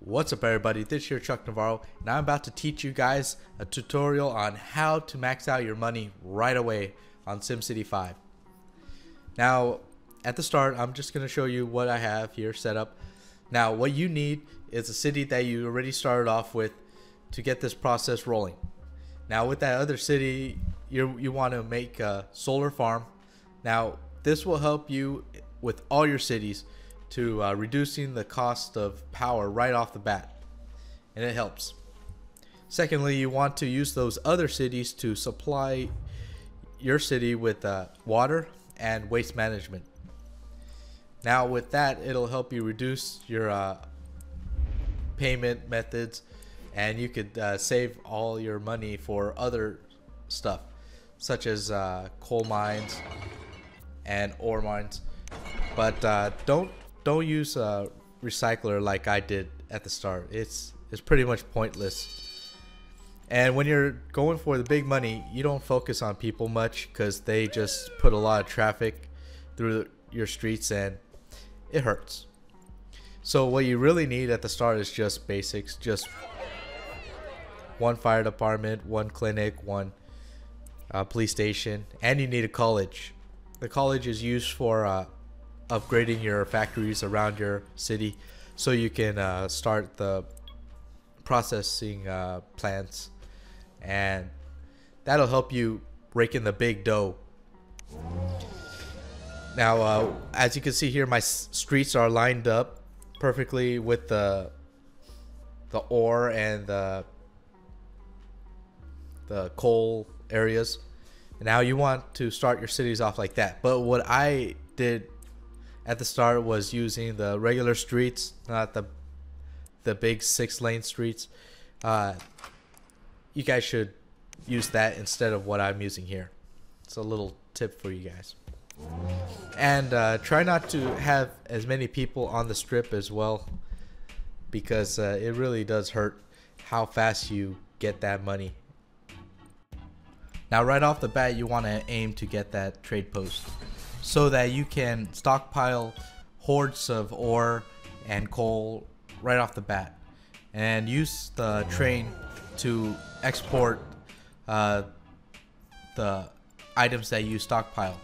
What's up everybody, this is your Chuck Navarro, and I'm about to teach you guys a tutorial on how to max out your money right away on SimCity 5. Now, at the start, I'm just going to show you what I have here set up. Now, what you need is a city that you already started off with to get this process rolling. Now, with that other city, you want to make a solar farm. Now, this will help you with all your cities to reducing the cost of power right off the bat, and it helps. Secondly, you want to use those other cities to supply your city with water and waste management. Now with that, it'll help you reduce your payment methods, and you could save all your money for other stuff such as coal mines and ore mines. But don't use a recycler like I did at the start. It's pretty much pointless. And when you're going for the big money, you don't focus on people much because they just put a lot of traffic through your streets and it hurts. So what you really need at the start is just basics, just one fire department, one clinic, one police station, and you need a college. The college is used for upgrading your factories around your city so you can start the processing plants, and that'll help you rake in the big dough. Now as you can see here, my streets are lined up perfectly with the ore and the coal areas. Now you want to start your cities off like that, but what I did at the start was using the regular streets, not the big 6-lane streets. You guys should use that instead of what I'm using here. It's a little tip for you guys. And try not to have as many people on the strip as well, because it really does hurt how fast you get that money. Now right off the bat, you want to aim to get that trade post so that you can stockpile hordes of ore and coal right off the bat, and use the train to export the items that you stockpile.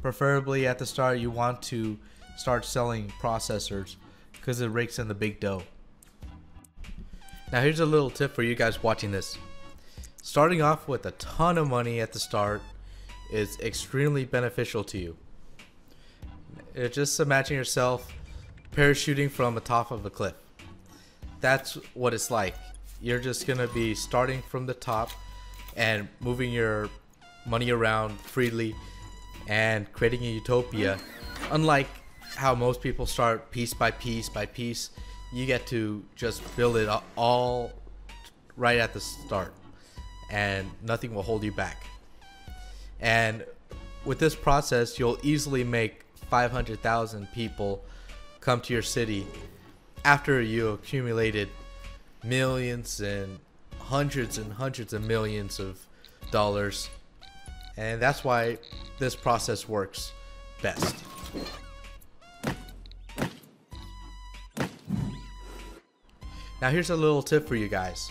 Preferably at the start, you want to start selling processors because it rakes in the big dough. Now here's a little tip for you guys watching this. Starting off with a ton of money at the start is extremely beneficial to you. Just imagine yourself parachuting from the top of a cliff. That's what it's like. You're just gonna be starting from the top and moving your money around freely and creating a utopia. Unlike how most people start piece by piece by piece, you get to just build it all right at the start, and nothing will hold you back. And with this process, you'll easily make 500,000 people come to your city after you accumulated millions and hundreds of millions of dollars. And that's why this process works best. Now here's a little tip for you guys.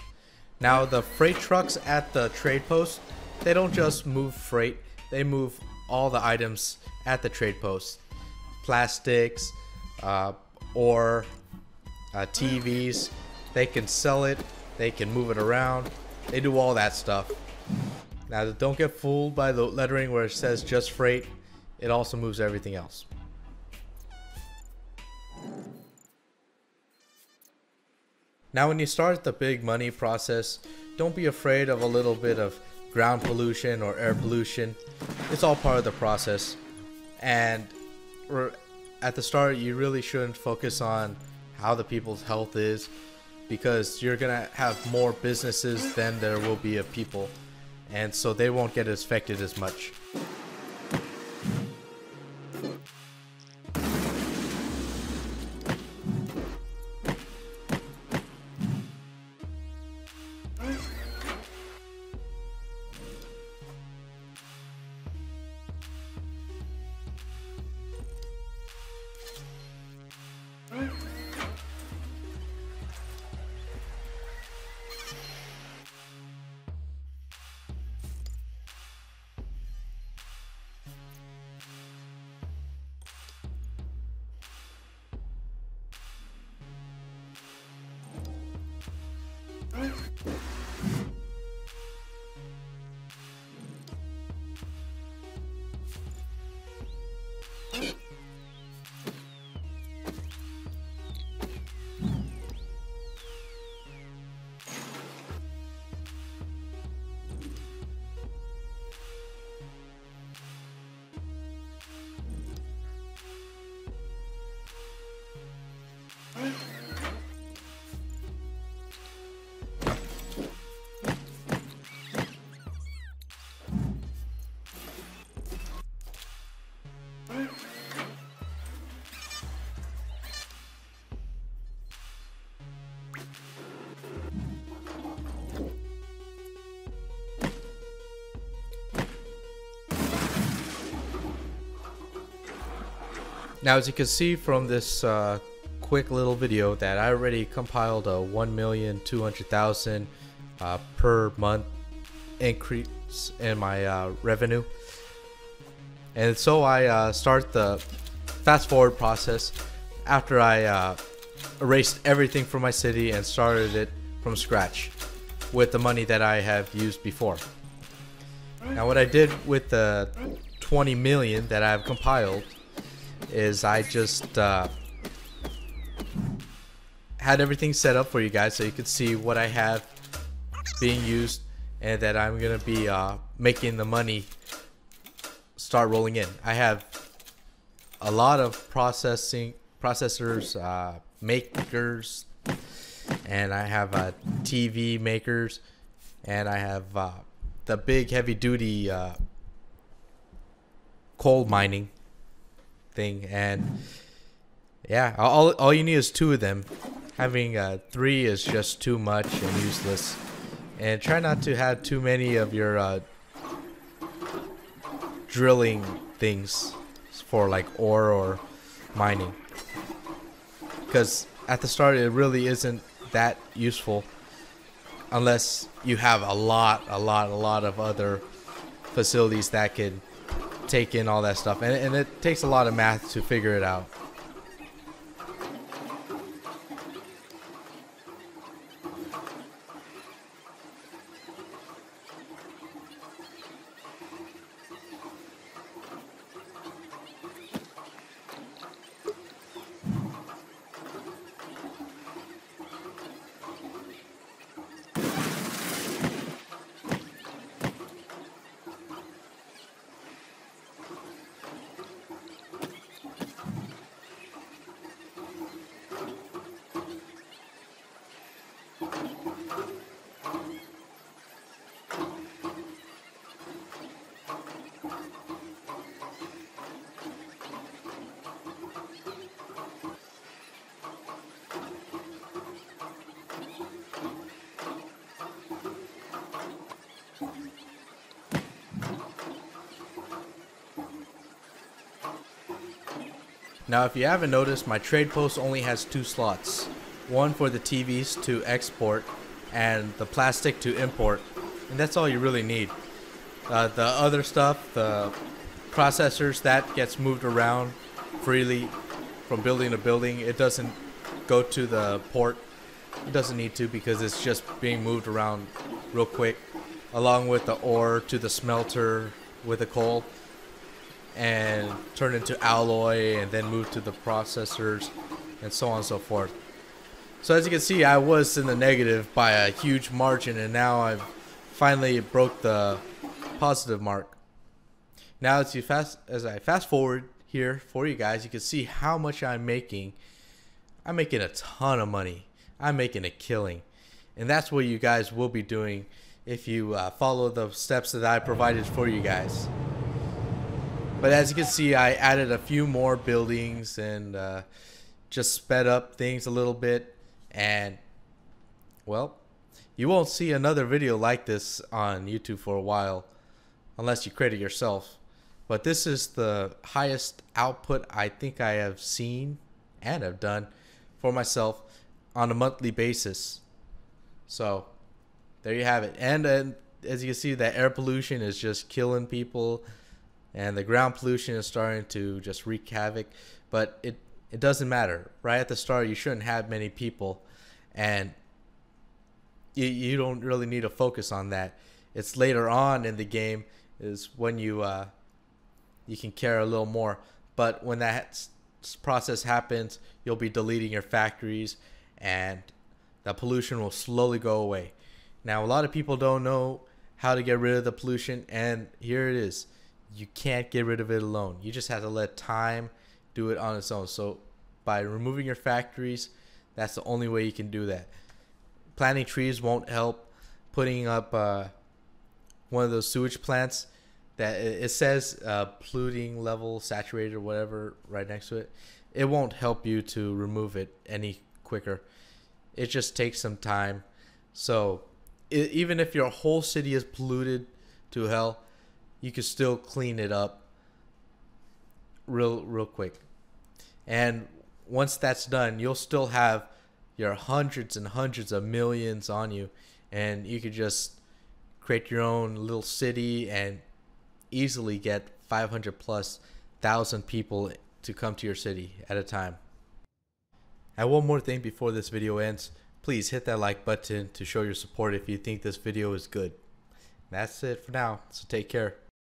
Now the freight trucks at the trade post, they don't just move freight, they move all the items at the trade post. Plastics, or TVs, they can sell it, they can move it around, they do all that stuff. Now don't get fooled by the lettering where it says just freight, it also moves everything else. Now when you start the big money process, don't be afraid of a little bit of ground pollution or air pollution. It's all part of the process, and at the start you really shouldn't focus on how the people's health is, because you're gonna have more businesses than there will be of people, and so they won't get affected as much. Now, as you can see from this quick little video, that I already compiled a 1,200,000 per month increase in my revenue, and so I start the fast forward process after I erased everything from my city and started it from scratch with the money that I have used before. Now, what I did with the 20 million that I've compiled is I just had everything set up for you guys so you could see what I have being used, and that I'm gonna be making the money start rolling in. I have a lot of processors, makers, and I have TV makers, and I have the big heavy duty coal mining thing. And yeah, all you need is 2 of them. Having 3 is just too much and useless. And try not to have too many of your drilling things for like ore or mining, because at the start it really isn't that useful unless you have a lot of other facilities that can take in all that stuff, and it takes a lot of math to figure it out. Now, if you haven't noticed, my trade post only has 2 slots. One for the TVs to export and the plastic to import. And that's all you really need. The other stuff, the processors, that gets moved around freely from building to building. It doesn't go to the port. It doesn't need to, because it's just being moved around real quick, along with the ore to the smelter with the coal, and turn into alloy and then move to the processors, and so on and so forth. So as you can see, I was in the negative by a huge margin, and now I've finally broke the positive mark. Now as I fast forward here for you guys, you can see how much I'm making. I'm making a ton of money. I'm making a killing, and that's what you guys will be doing if you follow the steps that I provided for you guys. But as you can see, I added a few more buildings and just sped up things a little bit. And, well, you won't see another video like this on YouTube for a while, unless you create it yourself. But this is the highest output I think I have seen and have done for myself on a monthly basis. So, there you have it. And as you can see, that air pollution is just killing people. And the ground pollution is starting to just wreak havoc. But it doesn't matter. Right at the start, you shouldn't have many people. And you don't really need to focus on that. It's later on in the game is when you can care a little more. But when that process happens, you'll be deleting your factories, and the pollution will slowly go away. Now, a lot of people don't know how to get rid of the pollution, and here it is. You can't get rid of it alone. You just have to let time do it on its own. So by removing your factories, that's the only way you can do that. Planting trees won't help. Putting up one of those sewage plants that it says polluting level saturated or whatever right next to it, it won't help you to remove it any quicker. It just takes some time. So even if your whole city is polluted to hell, you can still clean it up real quick. And once that's done, you'll still have your hundreds and hundreds of millions on you, and you could just create your own little city and easily get 500 plus thousand people to come to your city at a time. And one more thing before this video ends, please hit that like button to show your support if you think this video is good. That's it for now, so take care.